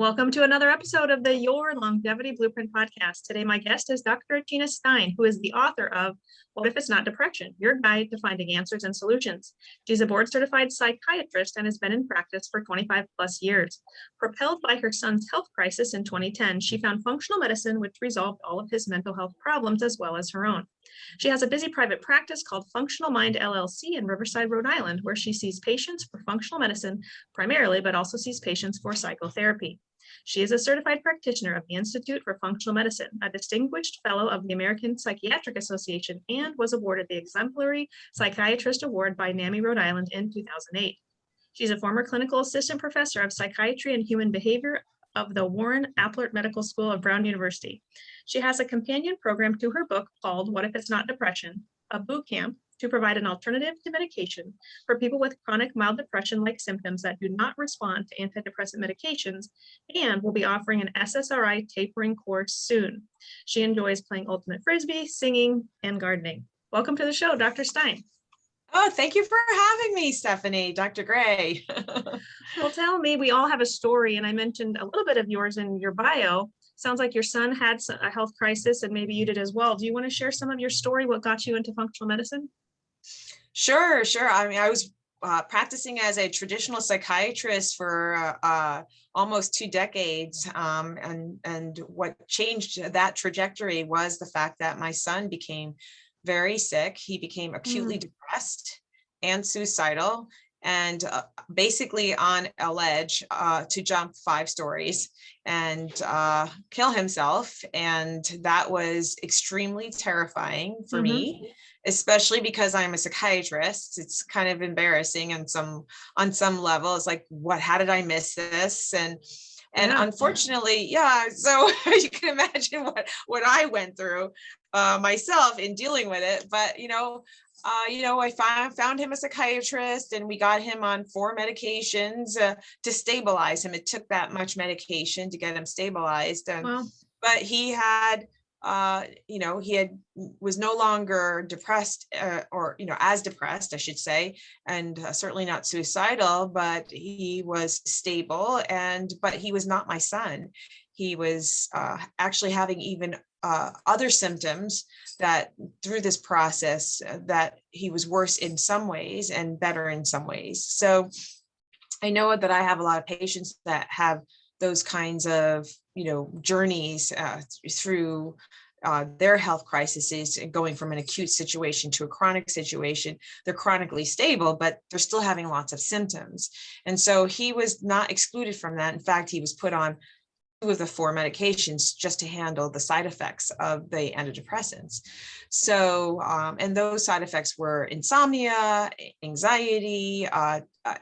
Welcome to another episode of the Your Longevity Blueprint podcast. Today, my guest is Dr. Achina Stein, who is the author of What If It's Not Depression? Your Guide to Finding Answers and Solutions. She's a board-certified psychiatrist and has been in practice for 25 plus years. Propelled by her son's health crisis in 2010, she found functional medicine which resolved all of his mental health problems as well as her own. She has a busy private practice called Functional Mind LLC in Riverside, Rhode Island, where she sees patients for functional medicine primarily, but also sees patients for psychotherapy. She is a certified practitioner of the Institute for Functional Medicine, a distinguished fellow of the American Psychiatric Association, and was awarded the Exemplary Psychiatrist Award by NAMI, Rhode Island in 2008. She's a former clinical assistant professor of psychiatry and human behavior of the Warren Applert Medical School of Brown University. She has a companion program to her book called What If It's Not Depression? A boot camp to provide an alternative to medication for people with chronic mild depression-like symptoms that do not respond to antidepressant medications, and will be offering an SSRI tapering course soon. She enjoys playing ultimate frisbee, singing, and gardening. Welcome to the show, Dr. Stein. Oh, thank you for having me, Stephanie, Dr. Gray. Well, tell me, we all have a story, and I mentioned a little bit of yours in your bio. Sounds like your son had a health crisis, and maybe you did as well. Do you want to share some of your story, what got you into functional medicine? Sure. I mean, I was practicing as a traditional psychiatrist for almost 2 decades. And what changed that trajectory was the fact that my son became very sick. He became acutely depressed and suicidal, and basically on a ledge to jump 5 stories and kill himself. And that was extremely terrifying for me, especially because I'm a psychiatrist. It's kind of embarrassing on some level. It's like, how did I miss this? And unfortunately, so you can imagine what I went through myself in dealing with it. But I found him a psychiatrist, and we got him on 4 medications to stabilize him. It took that much medication to get him stabilized. But he had was no longer depressed or as depressed, I should say, and certainly not suicidal, but he was stable. But he was not my son. He was actually having even other symptoms that through this process that he was worse in some ways and better in some ways. So I know that I have a lot of patients that have those kinds of journeys through their health crises, going from an acute situation to a chronic situation. They're chronically stable, but they're still having lots of symptoms. And so he was not excluded from that. In fact, he was put on 2 of the 4 medications just to handle the side effects of the antidepressants. So, and those side effects were insomnia, anxiety,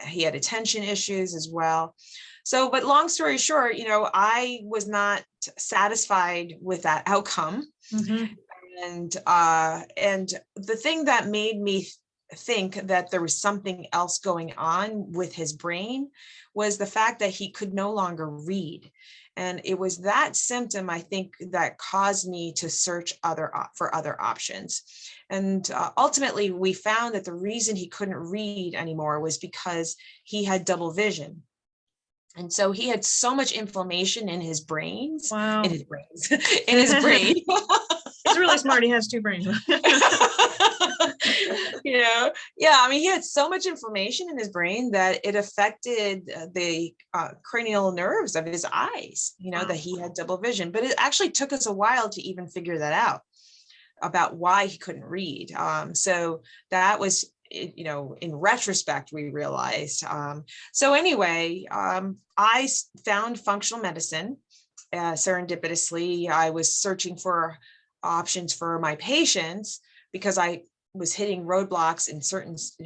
he had attention issues as well. So, but long story short, I was not satisfied with that outcome. And the thing that made me think that there was something else going on with his brain was the fact that he could no longer read. And it was that symptom, I think, that caused me to search for other options. And ultimately, we found that the reason he couldn't read anymore was because he had double vision. And so he had so much inflammation in his brains, in his brain. He's really smart. He has 2 brains. I mean, he had so much inflammation in his brain that it affected the cranial nerves of his eyes, that he had double vision. But it actually took us a while to even figure that out, about why he couldn't read. So that was, in retrospect, we realized. So anyway, I found functional medicine serendipitously. I was searching for options for my patients because I was hitting roadblocks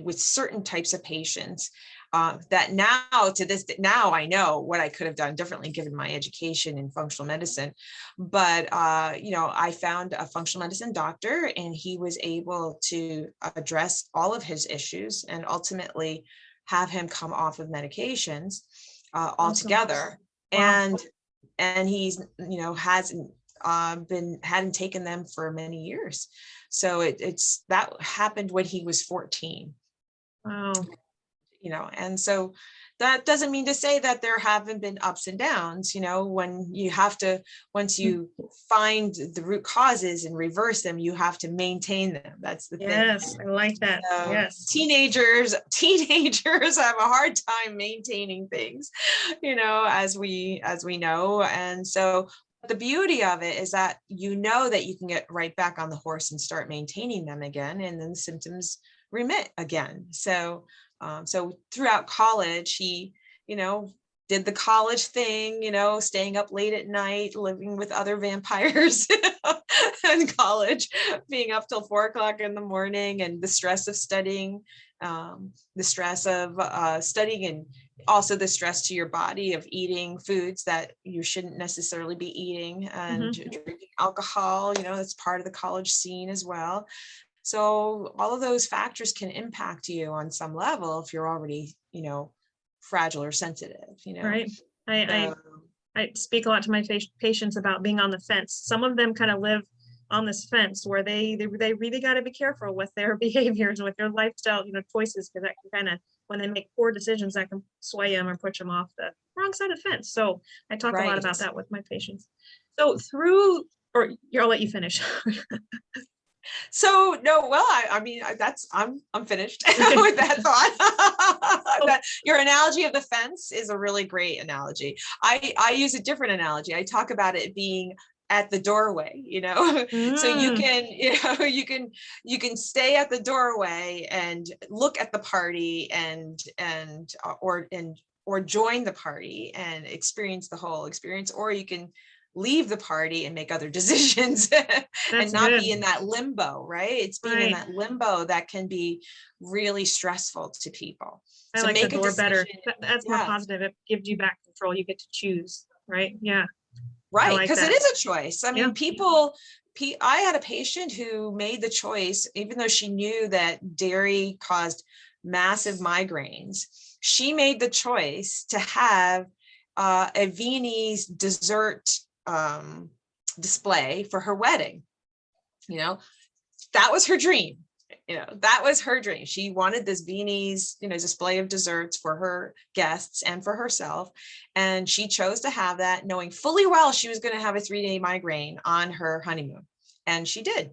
with certain types of patients that now I know what I could have done differently given my education in functional medicine. But I found a functional medicine doctor, and he was able to address all of his issues and ultimately have him come off of medications altogether. Wow. And he's hadn't taken them for many years. So that happened when he was 14. Wow. And so that doesn't mean to say that there haven't been ups and downs, when you have to, once you find the root causes and reverse them, you have to maintain them. That's the thing. Yes, I like that. Yes. Teenagers have a hard time maintaining things, as we know. And so the beauty of it is that that you can get right back on the horse and start maintaining them again, and then the symptoms remit again. So throughout college, he, did the college thing, staying up late at night, living with other vampires in college, being up till 4 o'clock in the morning, and the stress of studying, and also the stress to your body of eating foods that you shouldn't necessarily be eating, and drinking alcohol, that's part of the college scene as well. So all of those factors can impact you on some level if you're already, fragile or sensitive, Right. I speak a lot to my patients about being on the fence. Some of them kind of live on this fence where they really got to be careful with their behaviors, with their lifestyle, choices, because that can kind of, when they make poor decisions, that can sway them or push them off the wrong side of the fence. So I talk a lot about that with my patients. So I'll let you finish. So no, well, I'm finished with that thought. Your analogy of the fence is a really great analogy. I use a different analogy. I talk about it being at the doorway, so you can stay at the doorway and look at the party or join the party and experience the whole experience, or you can leave the party and make other decisions and not be in that limbo, right? It's being in that limbo that can be really stressful to people. I like the door better. That's more positive. It gives you back control. You get to choose, right? Yeah. Right, because it is a choice. I mean, I had a patient who made the choice, even though she knew that dairy caused massive migraines, she made the choice to have a Viennese dessert display for her wedding. That was her dream. That was her dream. She wanted this Viennese, display of desserts for her guests and for herself. And she chose to have that, knowing fully well she was going to have a 3-day migraine on her honeymoon. And she did.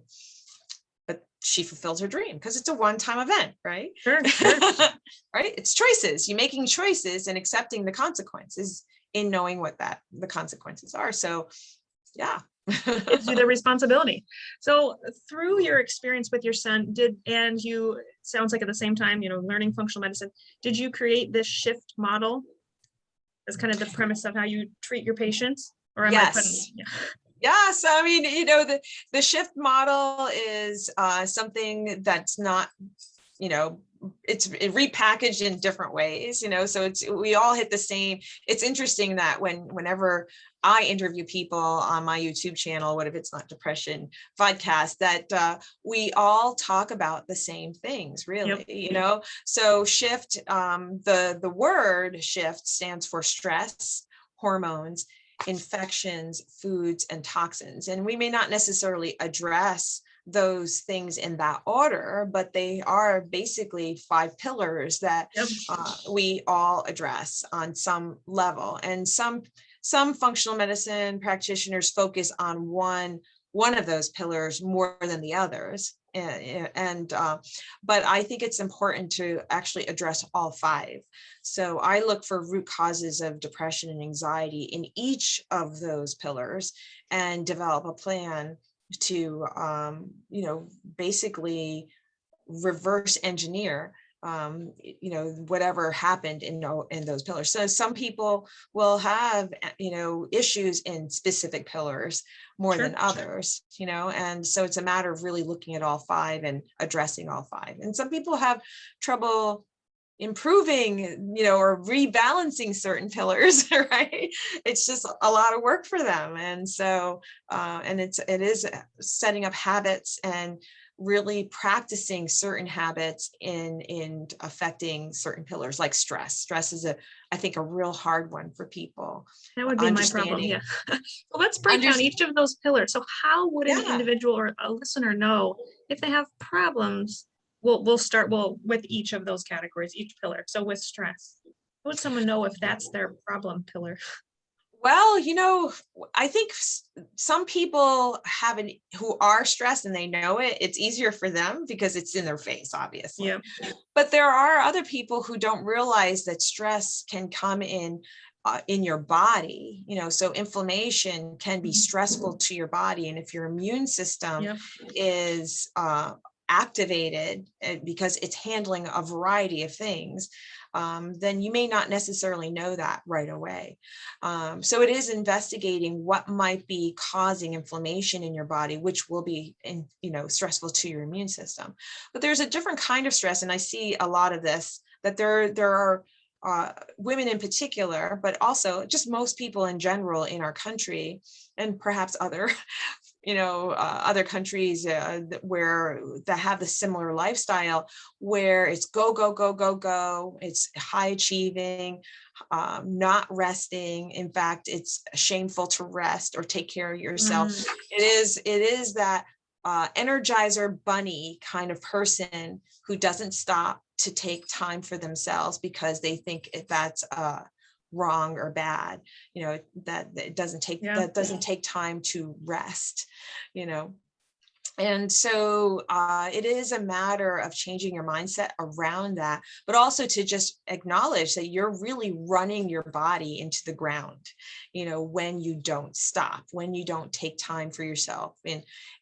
But she fulfilled her dream because it's a one-time event, right? Sure. Right? It's choices. You're making choices and accepting the consequences in knowing what the consequences are. So, yeah. Gives you the responsibility. So through your experience with your son, sounds like at the same time, learning functional medicine, did you create this shift model as kind of the premise of how you treat your patients? Or am I putting? Yes. I mean, the shift model is something that's not, it's repackaged in different ways, so we all hit the same. It's interesting that whenever I interview people on my YouTube channel, What If It's Not Depression podcast, that we all talk about the same things, really. Yep. So shift, the word shift stands for stress, hormones, infections, foods, and toxins. And we may not necessarily address those things in that order, but they are basically 5 pillars that we all address on some level. And some functional medicine practitioners focus on one of those pillars more than the others. But I think it's important to actually address all 5. So I look for root causes of depression and anxiety in each of those pillars and develop a plan to, basically reverse engineer, whatever happened in those pillars. So some people will have, issues in specific pillars more than others, and so it's a matter of really looking at all 5 and addressing all 5. And some people have trouble improving, or rebalancing certain pillars, right? It's just a lot of work for them. And so, it is setting up habits and really practicing certain habits in affecting certain pillars, like stress. Stress is I think a real hard one for people. That would be my problem. Yeah. Well, let's break down each of those pillars. So how would an individual or a listener know if they have problems? We'll start with each of those categories, each pillar. So with stress. How would someone know if that's their problem pillar? Well, I think some people who are stressed and they know it, it's easier for them because it's in their face, obviously. Yeah. But there are other people who don't realize that stress can come in your body, so inflammation can be stressful to your body. And if your immune system Yeah. is activated because it's handling a variety of things, then you may not necessarily know that right away. So it is investigating what might be causing inflammation in your body, which will be stressful to your immune system. But there's a different kind of stress, and I see a lot of this, that there are women in particular, but also just most people in general in our country, and perhaps other other countries that have the similar lifestyle, where it's go, go, go, go, go. It's high achieving, not resting. In fact, it's shameful to rest or take care of yourself. It is that energizer bunny kind of person who doesn't stop to take time for themselves because they think that's wrong or bad, that it doesn't take that doesn't take time to rest. And so it is a matter of changing your mindset around that, but also to just acknowledge that you're really running your body into the ground, when you don't stop, when you don't take time for yourself.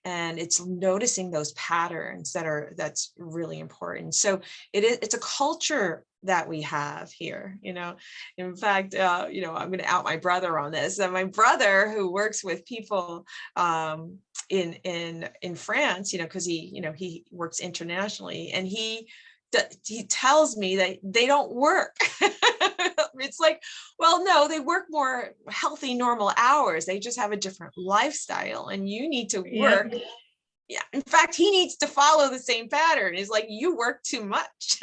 And it's noticing those patterns that's really important. So it's a culture that we have here, in fact, I'm going to out my brother on this. And my brother, who works with people in France, because he works internationally, and he tells me that they don't work. It's like, well, no, they work more healthy, normal hours. They just have a different lifestyle, and you need to work. Yeah. In fact, he needs to follow the same pattern. It's like, you work too much.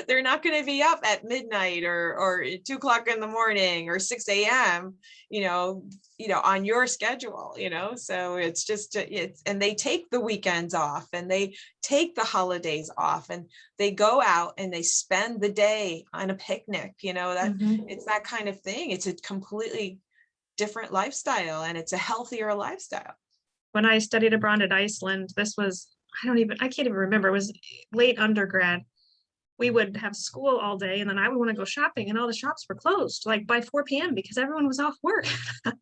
They're not going to be up at midnight or 2:00 in the morning or 6 a.m., on your schedule, so it's just, and they take the weekends off, and they take the holidays off, and they go out and they spend the day on a picnic, it's that kind of thing. It's a completely different lifestyle, and it's a healthier lifestyle. When I studied abroad at Iceland, this was, I can't even remember. It was late undergrad. We would have school all day, and then I would want to go shopping, and all the shops were closed like by 4 p.m. because everyone was off work. And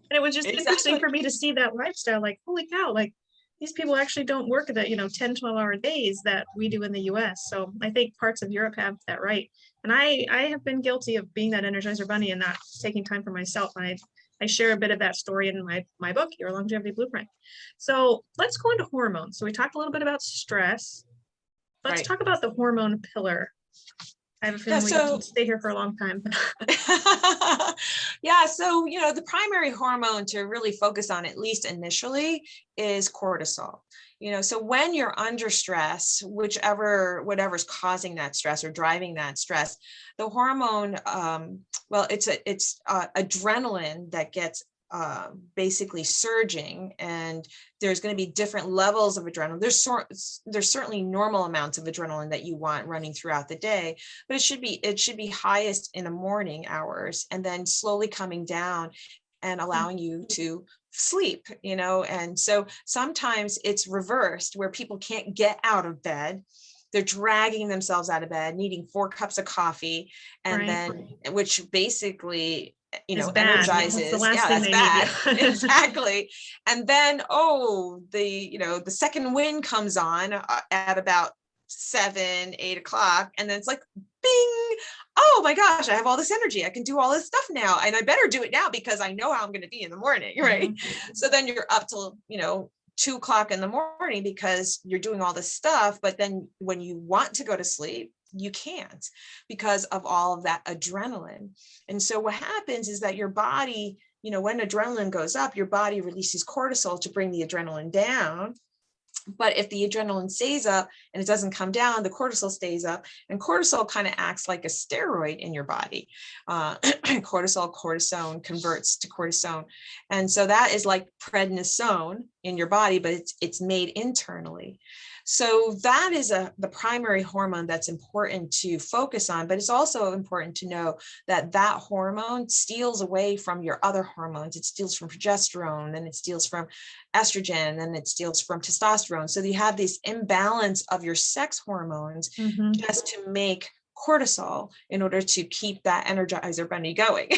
it was just interesting for me to see that lifestyle. Like, holy cow, like these people actually don't work that, 10, 12-hour days that we do in the US. So I think parts of Europe have that right. And I have been guilty of being that Energizer bunny and not taking time for myself. And I share a bit of that story in my book, Your Longevity Blueprint. So let's go into hormones. So we talked a little bit about stress. Let's talk about the hormone pillar. I have a feeling we can stay here for a long time. Yeah. So, the primary hormone to really focus on, at least initially, is cortisol. So when you're under stress, whatever's causing that stress or driving that stress, the hormone, it's adrenaline that gets basically surging, and there's going to be different levels of adrenaline. There's certainly normal amounts of adrenaline that you want running throughout the day, but it should be highest in the morning hours, and then slowly coming down and allowing you to sleep, and so sometimes it's reversed, where people can't get out of bed. They're dragging themselves out of bed, needing 4 cups of coffee, and then, which basically, energizes. That's bad. Exactly. And then, the second wind comes on at about 7, 8 o'clock. And then it's like, bing, oh my gosh, I have all this energy. I can do all this stuff now. And I better do it now because I know how I'm going to be in the morning. Right. Mm-hmm. So then you're up till, 2 o'clock in the morning because you're doing all this stuff. But then when you want to go to sleep, you can't, because of all of that adrenaline. And so what happens is that your body, when adrenaline goes up, your body releases cortisol to bring the adrenaline down. But if the adrenaline stays up and it doesn't come down, the cortisol stays up, and cortisol kind of acts like a steroid in your body. Cortisone converts to cortisone. And so that is like prednisone in your body, but it's made internally. So that is the primary hormone that's important to focus on, but it's also important to know that that hormone steals away from your other hormones. It steals from progesterone, and it steals from estrogen, and it steals from testosterone. So you have this imbalance of your sex hormones just to make cortisol in order to keep that Energizer bunny going.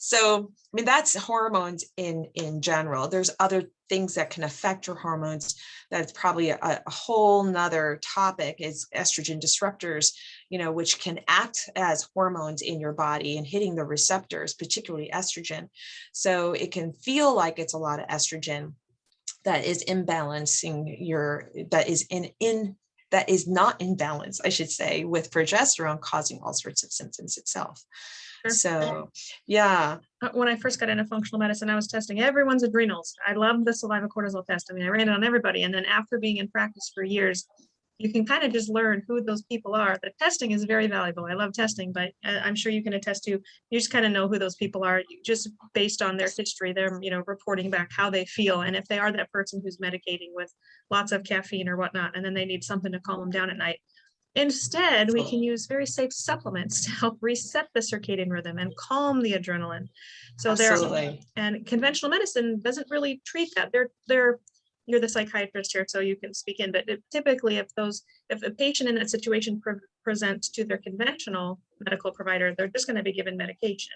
So, I mean, that's hormones in general. There's other things that can affect your hormones. That's probably a whole nother topic, is estrogen disruptors, which can act as hormones in your body and hitting the receptors, particularly estrogen. So it can feel like it's a lot of estrogen that is imbalancing that is not in balance, I should say, with progesterone, causing all sorts of symptoms itself. Sure. So, yeah. When I first got into functional medicine, I was testing everyone's adrenals. I love the saliva cortisol test. I mean, I ran it on everybody. And then after being in practice for years, you can kind of just learn who those people are. The testing is very valuable. I love testing, but I'm sure you can attest to, you just kind of know who those people are, just based on their history, their, reporting back how they feel. And if they are that person who's medicating with lots of caffeine or whatnot, and then they need something to calm them down at night. Instead, we can use very safe supplements to help reset the circadian rhythm and calm the adrenaline. So and conventional medicine doesn't really treat that. You're the psychiatrist here, so you can speak in, but typically if a patient in that situation presents to their conventional medical provider, they're just going to be given medication.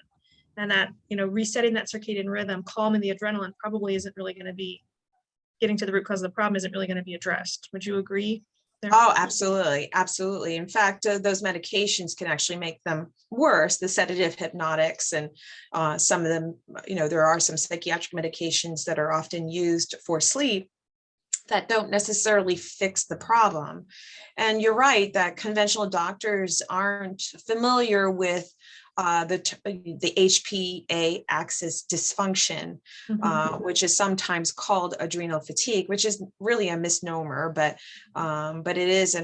And that, resetting that circadian rhythm, calming the adrenaline probably isn't really going to be getting to the root cause of the problem, isn't really going to be addressed. Would you agree? Oh, absolutely. Absolutely. In fact, those medications can actually make them worse, the sedative hypnotics, and some of them, there are some psychiatric medications that are often used for sleep that don't necessarily fix the problem. And you're right that conventional doctors aren't familiar with the HPA axis dysfunction, which is sometimes called adrenal fatigue, which is really a misnomer, but it's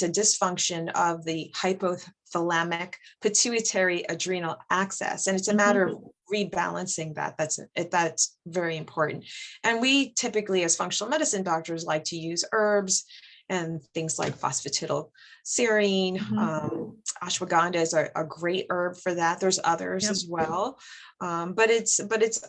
a dysfunction of the hypothalamic pituitary adrenal axis, and it's a matter of rebalancing that. That's very important. And we typically, as functional medicine doctors, like to use herbs and things like phosphatidylserine. Ashwagandha is a great herb for that. There's others as well, but it's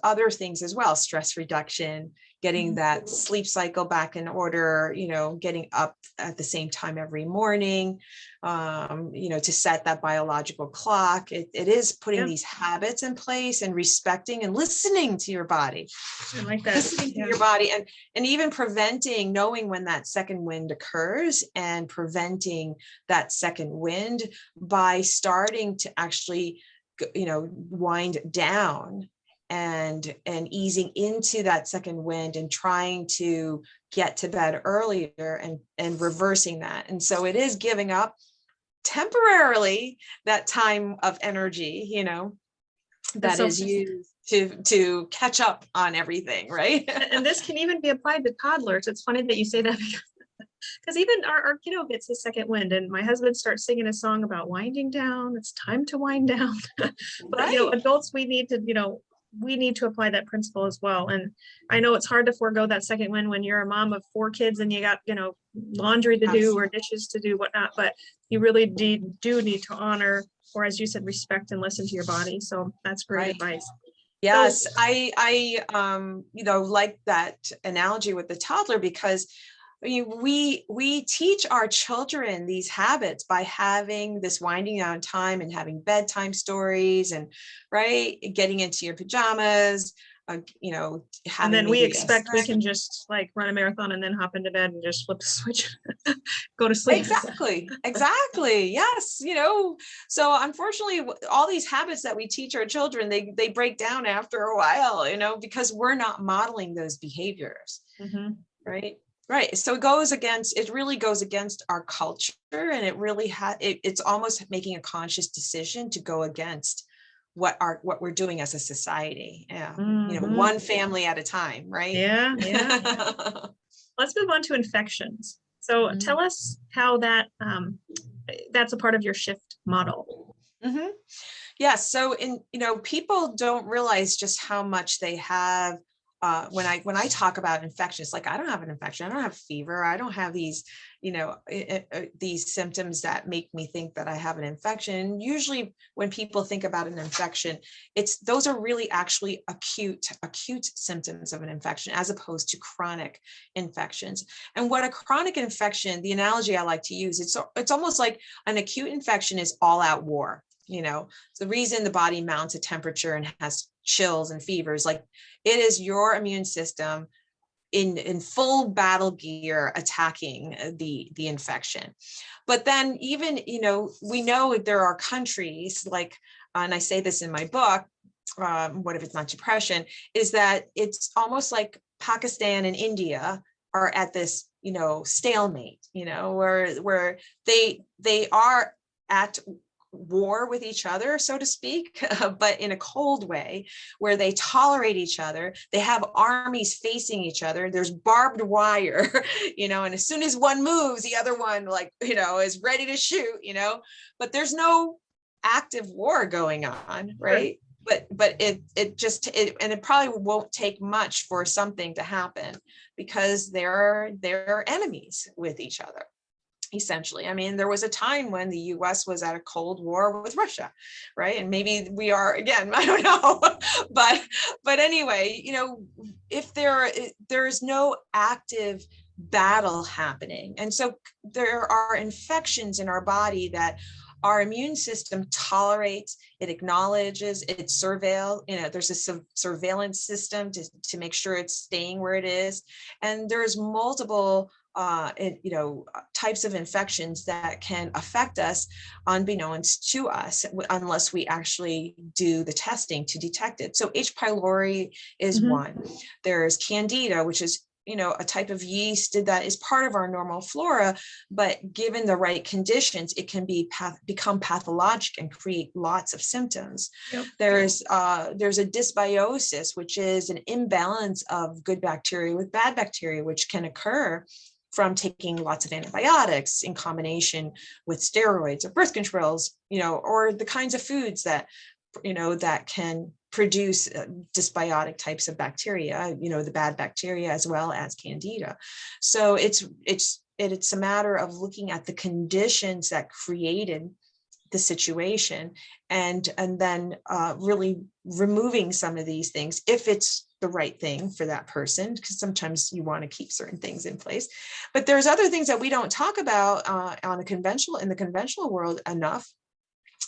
other things as well. Stress reduction, getting that sleep cycle back in order, getting up at the same time every morning, to set that biological clock. It is putting these habits in place and respecting and listening to your body. I like that. Listening to your body, and even preventing, knowing when that second wind occurs, and preventing that second wind by starting to actually, wind down and easing into that second wind and trying to get to bed earlier and reversing that. And so it is giving up temporarily that time of energy, that is used to catch up on everything, right? And this can even be applied to toddlers. It's funny that you say that, because even our kiddo gets his second wind, and my husband starts singing a song about winding down. It's time to wind down. But adults, we need to apply that principle as well. And I know it's hard to forego that second wind when you're a mom of 4 kids and you got, laundry to do or dishes to do, whatnot, but you really do need to honor, or as you said, respect and listen to your body. So that's great advice. Yes, I like that analogy with the toddler, because we teach our children these habits by having this winding down time and having bedtime stories, and getting into your pajamas, and then we expect we can just run a marathon and then hop into bed and just flip the switch, go to sleep. Exactly. Yes. So unfortunately, all these habits that we teach our children, they break down after a while, because we're not modeling those behaviors. Right. So it really goes against our culture, and it really it's almost making a conscious decision to go against what we're doing as a society. One family at a time, right? Yeah. Let's move on to infections. So tell us how that's a part of your shift model. Yes. So people don't realize just how much they have when I talk about infections, like I don't have an infection, I don't have fever, I don't have these, these symptoms that make me think that I have an infection. Usually when people think about an infection, those are really actually acute symptoms of an infection, as opposed to chronic infections. And what a chronic infection, the analogy I like to use, it's almost like an acute infection is all out war. It's the reason the body mounts a temperature and has chills and fevers. Like, it is your immune system in full battle gear attacking the infection. But then even, we know there are countries like, and I say this in my book, What If It's Not Depression, is that it's almost like Pakistan and India are at this, stalemate, where they are at war with each other, so to speak, but in a cold way, where they tolerate each other. They have armies facing each other. There's barbed wire, and as soon as one moves, the other one, is ready to shoot, but there's no active war going on, right? But it probably won't take much for something to happen, because they're enemies with each other. Essentially, I mean, there was a time when the U.S. was at a cold war with Russia, right? And maybe we are again. I don't know, but anyway, if there's no active battle happening, and so there are infections in our body that our immune system tolerates, it acknowledges, it surveils. There's a surveillance system to make sure it's staying where it is, and there's multiple types of infections that can affect us unbeknownst to us, unless we actually do the testing to detect it. So H. pylori is one. There's Candida, which is a type of yeast that is part of our normal flora, but given the right conditions, it can become pathologic and create lots of symptoms. Yep. There's a dysbiosis, which is an imbalance of good bacteria with bad bacteria, which can occur from taking lots of antibiotics in combination with steroids or birth controls, or the kinds of foods that can produce dysbiotic types of bacteria, the bad bacteria as well as Candida. So it's a matter of looking at the conditions that created the situation, and then really removing some of these things if it's the right thing for that person, because sometimes you want to keep certain things in place. But there's other things that we don't talk about in the conventional world enough,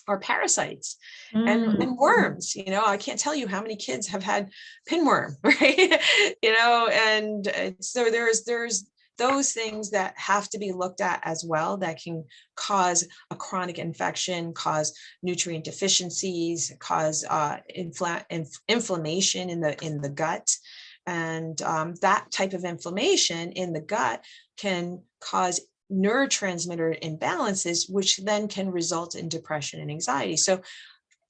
are parasites and worms. I can't tell you how many kids have had pinworm, right? And so there's those things that have to be looked at as well, that can cause a chronic infection, cause nutrient deficiencies, cause inflammation in the gut. And that type of inflammation in the gut can cause neurotransmitter imbalances, which then can result in depression and anxiety. So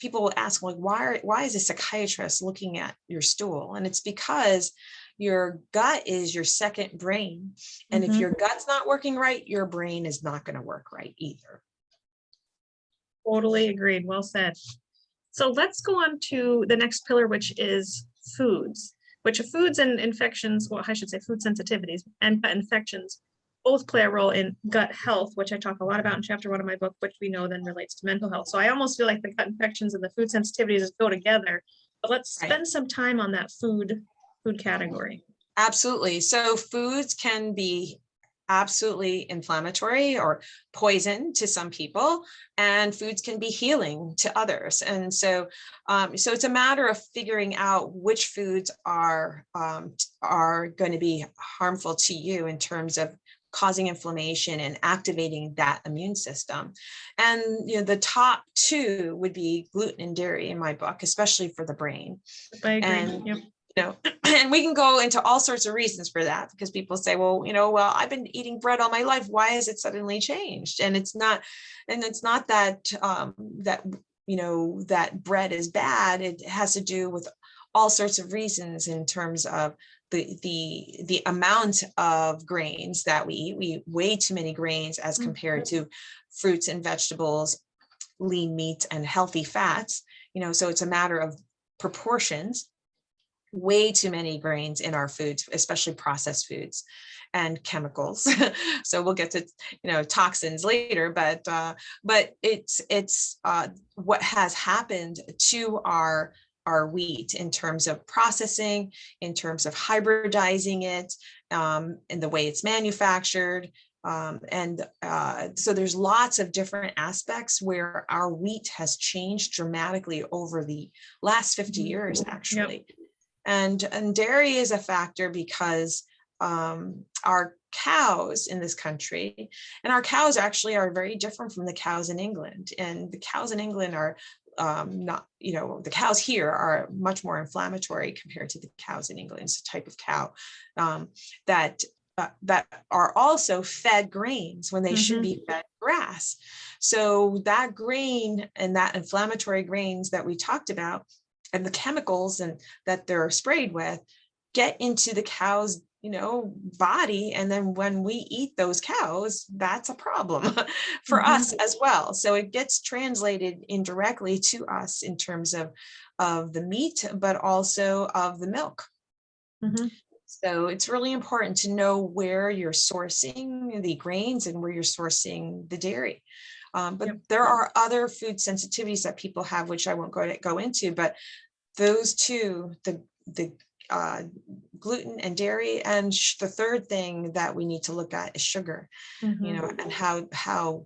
people will ask, like, why is a psychiatrist looking at your stool? And it's because your gut is your second brain. And if your gut's not working right, your brain is not going to work right either. Totally agreed. Well said. So let's go on to the next pillar, which is foods, and infections, well, I should say food sensitivities and gut infections both play a role in gut health, which I talk a lot about in chapter 1 of my book, which we know then relates to mental health. So I almost feel like the gut infections and the food sensitivities go together, but let's spend some time on that food category. Absolutely. So foods can be absolutely inflammatory or poison to some people, and foods can be healing to others. And so it's a matter of figuring out which foods are going to be harmful to you in terms of causing inflammation and activating that immune system. And the top two would be gluten and dairy in my book, especially for the brain. I agree. And yep. And we can go into all sorts of reasons for that, because people say, well, I've been eating bread all my life. Why has it suddenly changed? And it's not that that bread is bad. It has to do with all sorts of reasons in terms of the amount of grains that we eat. We eat way too many grains as compared to fruits and vegetables, lean meats, and healthy fats. So it's a matter of proportions. way too many grains in our foods, especially processed foods and chemicals. So we'll get to, toxins later, but it's what has happened to our wheat in terms of processing, in terms of hybridizing it, and the way it's manufactured. So there's lots of different aspects where our wheat has changed dramatically over the last 50 years, actually. Yep. And dairy is a factor because our cows in this country, and our cows actually are very different from the cows in England. And the cows in England are not, the cows here are much more inflammatory compared to the cows in England. It's a type of cow that are also fed grains when they should be fed grass. So that grain and that inflammatory grains that we talked about and the chemicals and that they're sprayed with get into the cow's body. And then when we eat those cows, that's a problem for us as well. So it gets translated indirectly to us in terms of the meat, but also of the milk. So it's really important to know where you're sourcing the grains and where you're sourcing the dairy. But there are other food sensitivities that people have, which I won't go into, but those two, the gluten and dairy, and the third thing that we need to look at is sugar, and how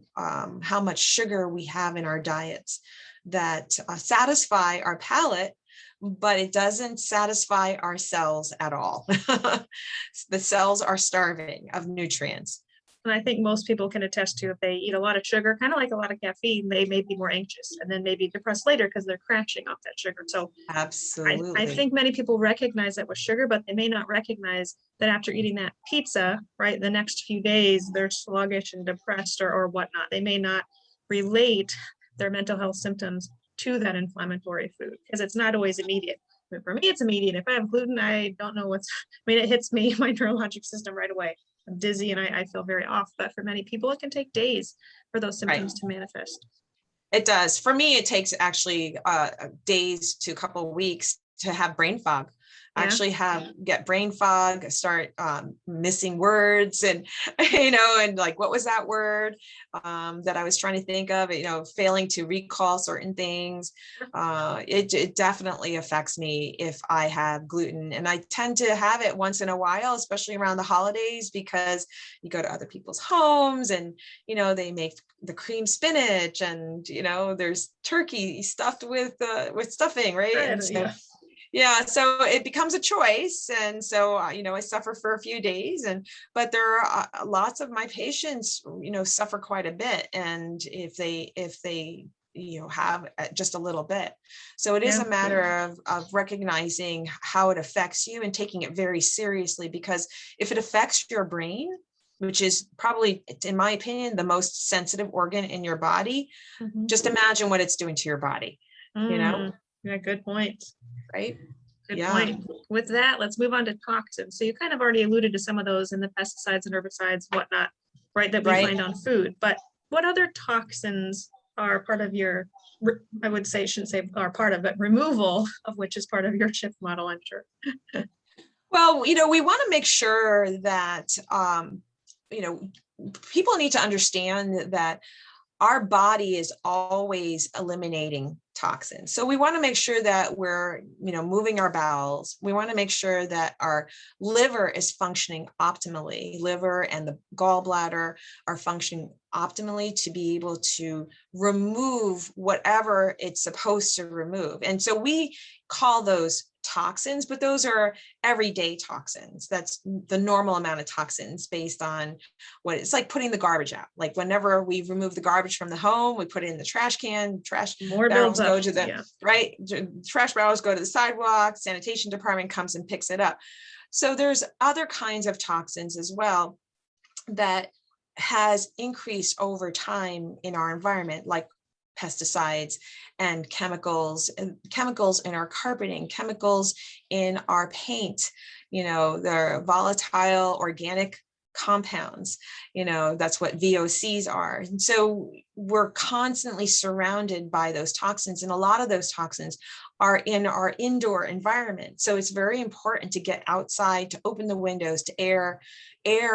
much sugar we have in our diets that satisfy our palate, but it doesn't satisfy our cells at all. The cells are starving of nutrients. And I think most people can attest to, if they eat a lot of sugar, kind of like a lot of caffeine, they may be more anxious and then maybe depressed later because they're crashing off that sugar. So absolutely, I think many people recognize that with sugar, but they may not recognize that after eating that pizza, right, the next few days they're sluggish and depressed or whatnot. They may not relate their mental health symptoms to that inflammatory food because it's not always immediate. But for me, it's immediate. If I have gluten, I don't know it hits me, my neurologic system right away. I'm dizzy and I feel very off, but for many people, it can take days for those symptoms to manifest. It does. For me, it takes actually days to a couple of weeks to have brain fog. Actually get brain fog, start missing words and, and like, what was that word that I was trying to think of, failing to recall certain things. It definitely affects me if I have gluten, and I tend to have it once in a while, especially around the holidays, because you go to other people's homes and, they make the cream spinach and, there's turkey stuffed with stuffing, right? And so, so it becomes a choice. And so, I suffer for a few days, but there are lots of my patients, suffer quite a bit. And if they have just a little bit. So it is a matter of recognizing how it affects you and taking it very seriously, because if it affects your brain, which is probably, in my opinion, the most sensitive organ in your body, just imagine what it's doing to your body, Yeah, good point. Right? Good point. With that, let's move on to toxins. So you kind of already alluded to some of those in the pesticides and herbicides, whatnot, right, that we find on food. But what other toxins are part of your, I would say, shouldn't say are part of, but removal of which is part of your CHIP model, I'm sure. Well, we want to make sure that, people need to understand that our body is always eliminating toxins. So we want to make sure that we're, moving our bowels. We want to make sure that our liver is functioning optimally. Liver and the gallbladder are functioning optimally to be able to remove whatever it's supposed to remove. And so we call those toxins, but those are everyday toxins. That's the normal amount of toxins based on what it's like putting the garbage out. Like whenever we remove the garbage from the home, we put it in the trash can, trash barrels go to the, right? Trash barrels go to the sidewalk, sanitation department comes and picks it up. So there's other kinds of toxins as well that has increased over time in our environment, like pesticides and chemicals in our carpeting, chemicals in our paint, the volatile organic compounds. That's what VOCs are. And so we're constantly surrounded by those toxins, and a lot of those toxins are in our indoor environment. So it's very important to get outside, to open the windows, to air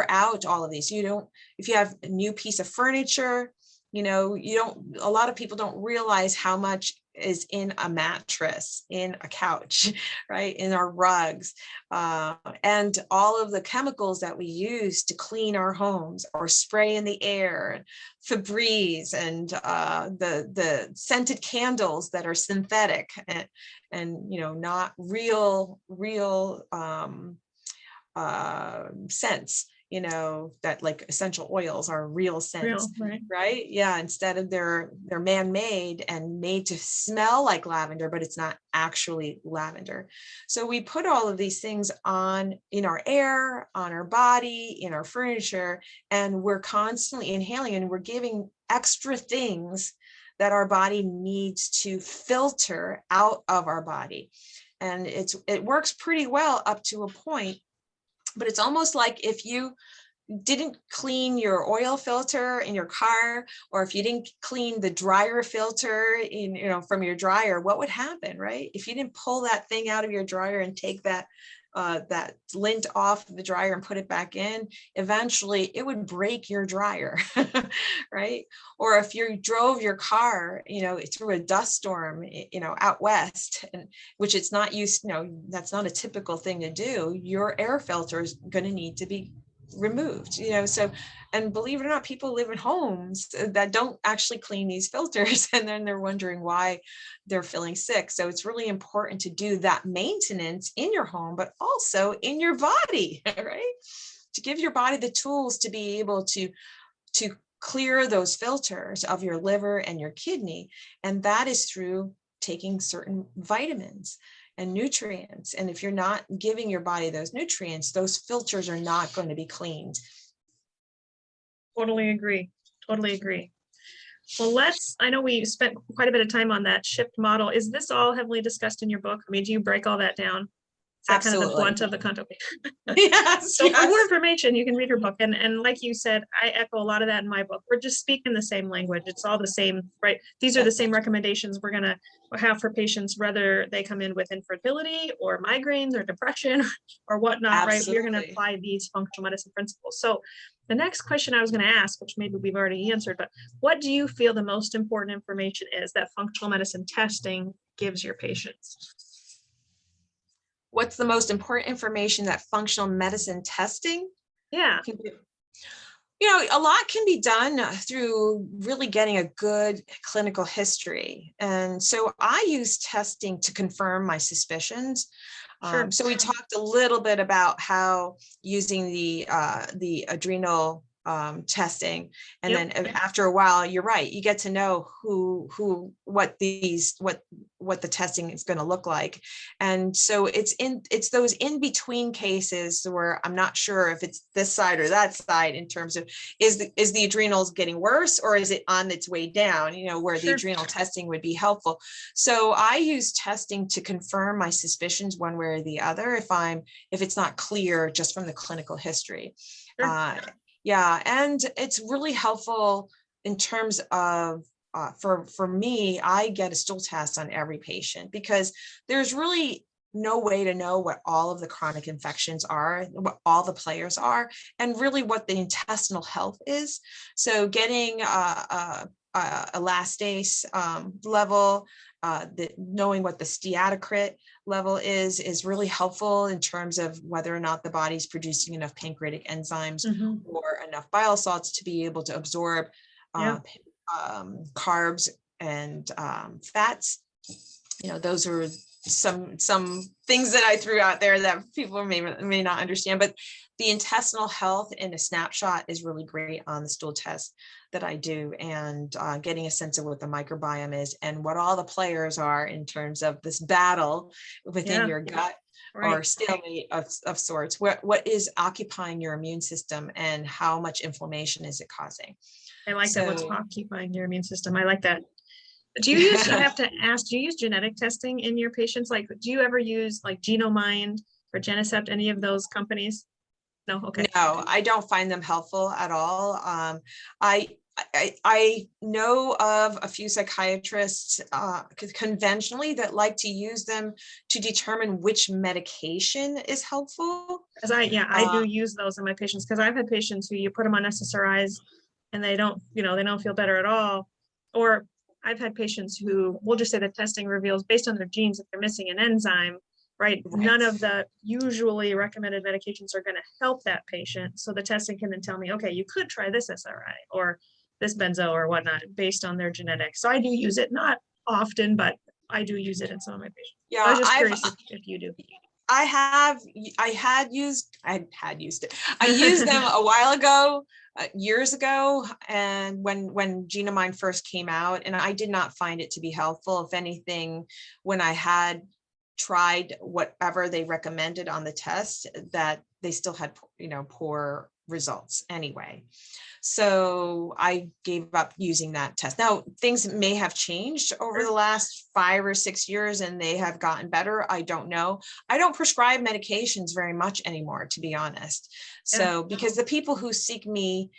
out all of these. If you have a new piece of furniture, a lot of people don't realize how much is in a mattress, in a couch, right? In our rugs, and all of the chemicals that we use to clean our homes or spray in the air, Febreze, and the scented candles that are synthetic and not real scents. That like essential oils are real scents, right? Yeah, instead of they're man-made and made to smell like lavender, but it's not actually lavender. So we put all of these things in our air, on our body, in our furniture, and we're constantly inhaling, and we're giving extra things that our body needs to filter out of our body. And it works pretty well up to a point. But it's almost like if you didn't clean your oil filter in your car, or if you didn't clean the dryer filter from your dryer, what would happen, right? If you didn't pull that thing out of your dryer and take that lint off the dryer and put it back in, eventually it would break your dryer, right? Or if you drove your car, through a dust storm, out west, and which it's not used, that's not a typical thing to do, your air filter is going to need to be removed, so, and believe it or not, people live in homes that don't actually clean these filters, and then they're wondering why they're feeling sick. So it's really important to do that maintenance in your home, but also in your body, right? To give your body the tools to be able to clear those filters of your liver and your kidney, and that is through taking certain vitamins and nutrients. And if you're not giving your body those nutrients, those filters are not going to be cleaned. Totally agree. Well, I know we spent quite a bit of time on that shift model. Is this all heavily discussed in your book? I mean, do you break all that down? Is that kind of the blunt of the content? Yes. So for more information, you can read her book. And like you said, I echo a lot of that in my book. We're just speaking the same language. It's all the same, right? These are the same recommendations we're going to have for patients, whether they come in with infertility or migraines or depression or whatnot, Absolutely. right? We're going to apply these functional medicine principles. So the next question I was going to ask, which maybe we've already answered, but what do you feel the most important information is that functional medicine testing gives your patients? What's the most important information that functional medicine testing? Yeah. A lot can be done through really getting a good clinical history. And so I use testing to confirm my suspicions. Sure. So we talked a little bit about how using the adrenal testing, and then after a while, you're right, you get to know what the testing is going to look like. And so it's those in between cases where I'm not sure if it's this side or that side in terms of is the adrenals getting worse, or is it on its way down, where the adrenal testing would be helpful. So I use testing to confirm my suspicions one way or the other if it's not clear just from the clinical history. Sure. Yeah, and it's really helpful in terms of, for me, I get a stool test on every patient because there's really no way to know what all of the chronic infections are, what all the players are, and really what the intestinal health is. So getting a elastase level, knowing what the steatocrit level is really helpful in terms of whether or not the body's producing enough pancreatic enzymes or enough bile salts to be able to absorb carbs and fats. Those are some things that I threw out there that people may not understand, but the intestinal health in a snapshot is really great on the stool test that I do, and getting a sense of what the microbiome is and what all the players are in terms of this battle within your gut or stalemate of sorts. What is occupying your immune system and how much inflammation is it causing? I like that. What's occupying your immune system? I like that. Do you use, I have to ask, do you use genetic testing in your patients? Like, do you ever use like Genomind or Genocept, any of those companies? No, okay. No, I don't find them helpful at all. I I know of a few psychiatrists conventionally that like to use them to determine which medication is helpful. Because I do use those in my patients, because I've had patients who you put them on SSRIs and they don't, they don't feel better at all. Or I've had patients who, we'll just say the testing reveals based on their genes, if they're missing an enzyme, right? None of the usually recommended medications are going to help that patient. So the testing can then tell me, okay, you could try this SRI or this benzo or whatnot based on their genetics. So I do use it, not often, but I do use it in some of my patients. I Yeah, was just curious if you do. I had used it. I used them a while ago, years ago, and when Genamine first came out, and I did not find it to be helpful. If anything, when I had tried whatever they recommended on the test, that they still had, poor results anyway. So I gave up using that test. Now, things may have changed over the last 5 or 6 years and they have gotten better. I don't know. I don't prescribe medications very much anymore, to be honest. So because the people who seek me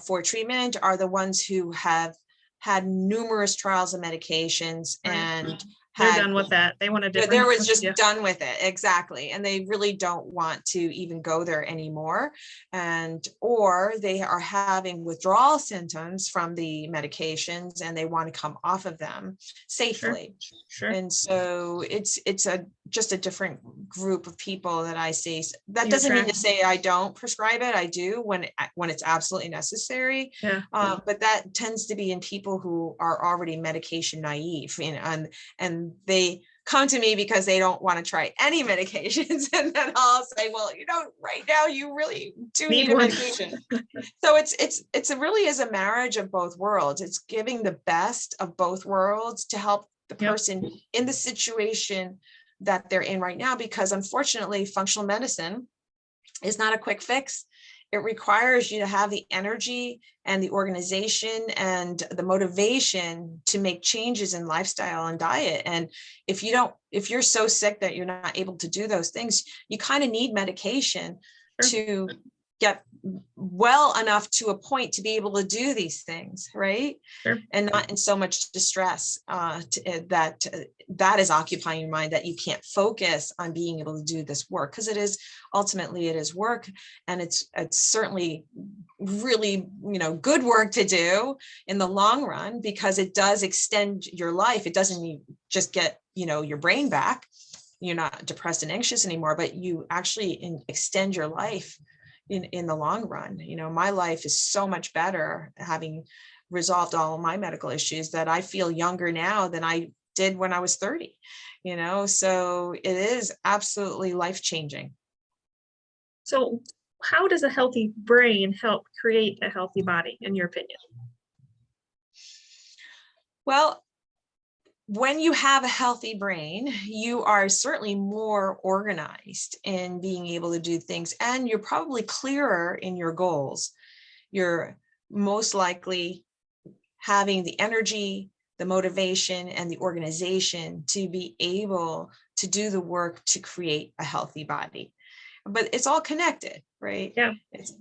for treatment are the ones who have had numerous trials of medications and they're done with that. They want a different. There was just done with it. Exactly. And they really don't want to even go there anymore. Or they are having withdrawal symptoms from the medications and they want to come off of them safely. Sure. And so it's just a different group of people that I see. That doesn't mean to say I don't prescribe it. I do when it's absolutely necessary. But that tends to be in people who are already medication naive, and they come to me because they don't want to try any medications. And then I'll say, well, right now you really do need a medication. So it's really is a marriage of both worlds. It's giving the best of both worlds to help the person in the situation that they're in right now, because unfortunately, functional medicine is not a quick fix. It requires you to have the energy and the organization and the motivation to make changes in lifestyle and diet. And if you're so sick that you're not able to do those things, you kind of need medication to get well enough to a point to be able to do these things, right? And not in so much distress that is occupying your mind that you can't focus on being able to do this work, because it is work, and it's certainly really good work to do in the long run, because it does extend your life. It doesn't just get your brain back. You're not depressed and anxious anymore, but you actually extend your life in the long run. My life is so much better having resolved all of my medical issues, that I feel younger now than I did when I was 30, so it is absolutely life-changing. So how does a healthy brain help create a healthy body, in your opinion? Well, when you have a healthy brain, you are certainly more organized in being able to do things, and you're probably clearer in your goals. You're most likely having the energy, the motivation, and the organization to be able to do the work to create a healthy body. But it's all connected, right? Yeah.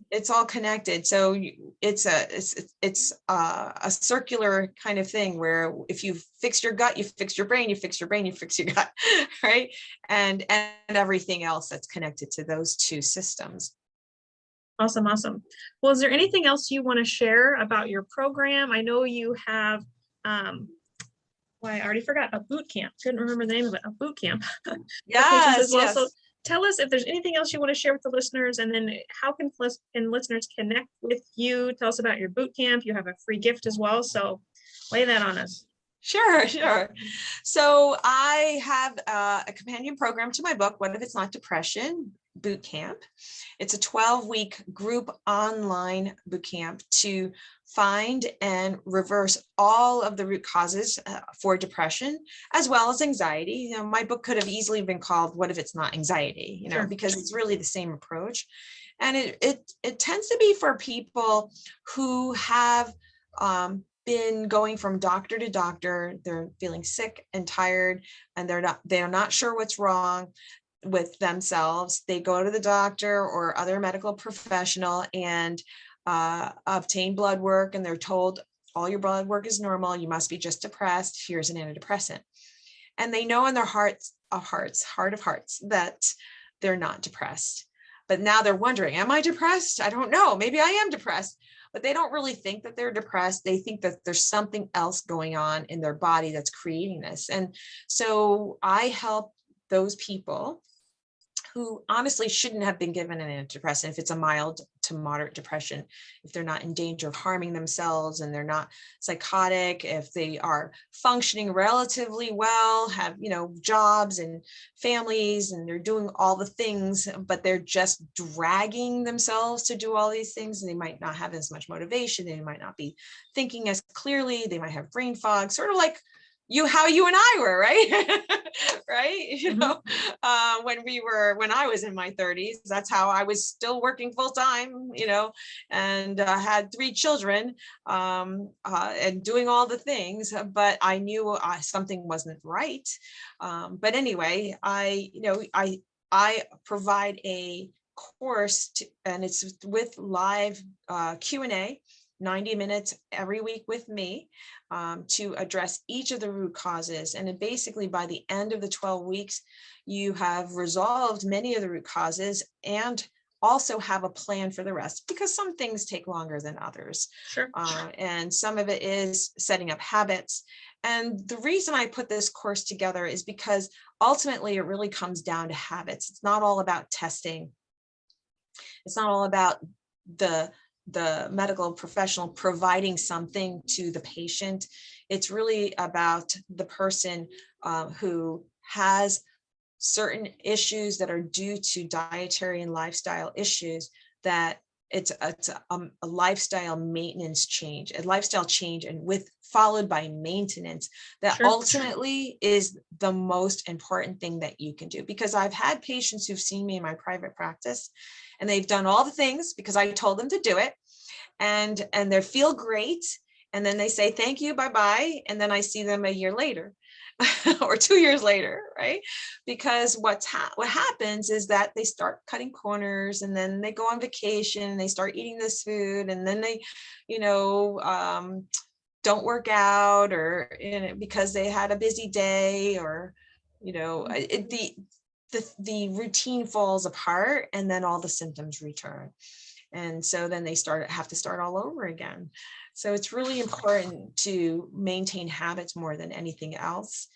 It's all connected. So it's a circular kind of thing, where if you fix your gut, you fix your brain, you fix your brain, you fix your gut, right? And everything else that's connected to those two systems. Awesome. Well, is there anything else you want to share about your program? I know you have, I already forgot, a boot camp. Couldn't remember the name of it. A boot camp. Yes. So tell us if there's anything else you want to share with the listeners, and then how can listeners connect with you? Tell us about your boot camp. You have a free gift as well, so lay that on us. Sure. So I have a companion program to my book, What If It's Not Depression? Boot Camp. It's a 12-week group online boot camp to find and reverse all of the root causes for depression, as well as anxiety. My book could have easily been called What If It's Not Anxiety, because it's really the same approach. And it tends to be for people who have been going from doctor to doctor. They're feeling sick and tired, and they're not sure what's wrong. with themselves. They go to the doctor or other medical professional and obtain blood work, and they're told all your blood work is normal. You must be just depressed. Here's an antidepressant. And they know in their heart of hearts, that they're not depressed. But now they're wondering, am I depressed? I don't know. Maybe I am depressed. But they don't really think that they're depressed. They think that there's something else going on in their body that's creating this. And so I help those people who honestly shouldn't have been given an antidepressant if it's a mild to moderate depression, if they're not in danger of harming themselves and they're not psychotic, if they are functioning relatively well, have, jobs and families, and they're doing all the things, but they're just dragging themselves to do all these things. And they might not have as much motivation. They might not be thinking as clearly. They might have brain fog, sort of like how you and I were, right? Right? When I was in my 30s, that's how I was still working full time, and had 3 children, and doing all the things, but I knew something wasn't right. But anyway, I provide a course and it's with live Q&A, 90 minutes every week with me, to address each of the root causes. And then basically by the end of the 12 weeks, you have resolved many of the root causes and also have a plan for the rest, because some things take longer than others. Sure. And some of it is setting up habits. And the reason I put this course together is because ultimately it really comes down to habits. It's not all about testing. It's not all about the medical professional providing something to the patient. It's really about the person who has certain issues that are due to dietary and lifestyle issues, that it's a lifestyle maintenance change, a lifestyle change, and followed by maintenance that Sure. ultimately is the most important thing that you can do. Because I've had patients who've seen me in my private practice and they've done all the things because I told them to do it, and they feel great, and then they say thank you, bye-bye, and then I see them a year later or 2 years later, right? Because what happens is that they start cutting corners, and then they go on vacation and they start eating this food, and then they don't work out, or because they had a busy day, or the routine falls apart, and then all the symptoms return. And so then they have to start all over again. So it's really important to maintain habits more than anything else,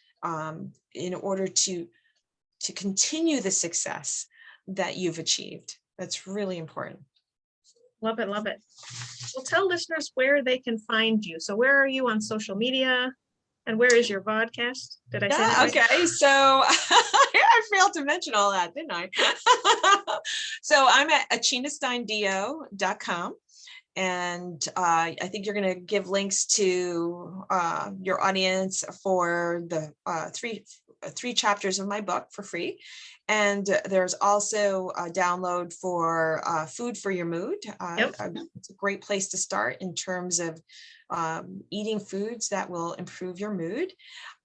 in order to continue the success that you've achieved. That's really important. Love it. Love it. Well, tell listeners where they can find you. So where are you on social media? And where is your podcast? Did I say that right? Okay, so I failed to mention all that, didn't I? So I'm at achinasteindio.com. And I think you're going to give links to your audience for the three chapters of my book for free. And there's also a download for Food for Your Mood. Yep. It's a great place to start in terms of eating foods that will improve your mood.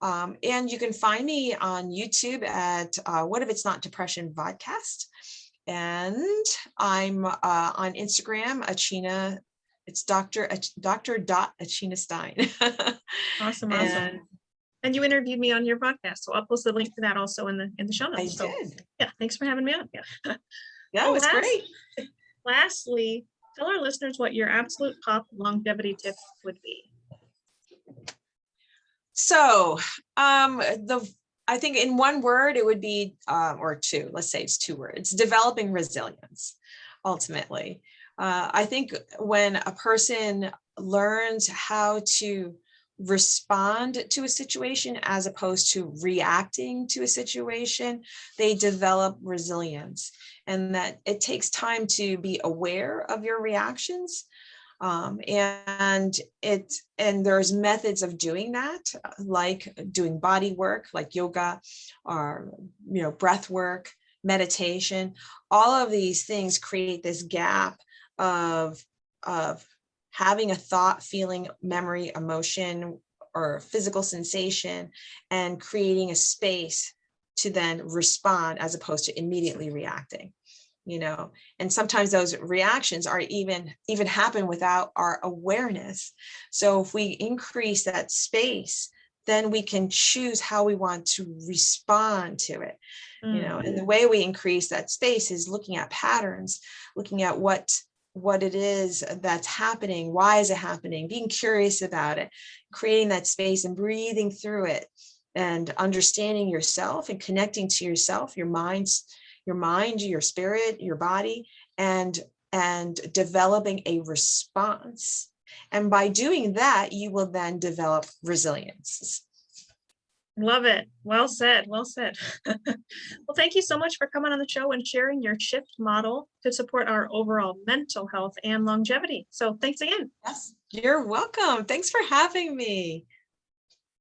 And you can find me on YouTube at What If It's Not Depression Vodcast. And I'm on Instagram, Achina. It's Dr. Achina Stein. Awesome. And you interviewed me on your podcast, so I'll post the link to that also in the show notes. I did. Yeah, thanks for having me on. Yeah, it was great. Lastly, tell our listeners what your absolute top longevity tip would be. So, I think in one word, it would be, or two, let's say it's 2 words, developing resilience, ultimately. I think when a person learns how to respond to a situation as opposed to reacting to a situation, they develop resilience, and that it takes time to be aware of your reactions. And there's methods of doing that, like doing body work, like yoga, or, breath work, meditation. All of these things create this gap of having a thought, feeling, memory, emotion, or physical sensation, and creating a space to then respond as opposed to immediately reacting. And sometimes those reactions are even happen without our awareness. So if we increase that space, then we can choose how we want to respond to it. And the way we increase that space is looking at patterns, looking at what it is that's happening, why is it happening, being curious about it, creating that space and breathing through it, and understanding yourself and connecting to yourself, your mind, your spirit, your body, and developing a response. And by doing that, you will then develop resilience. Love it. Well said. Well said. Well, thank you so much for coming on the show and sharing your shift model to support our overall mental health and longevity. So thanks again. Yes, you're welcome. Thanks for having me.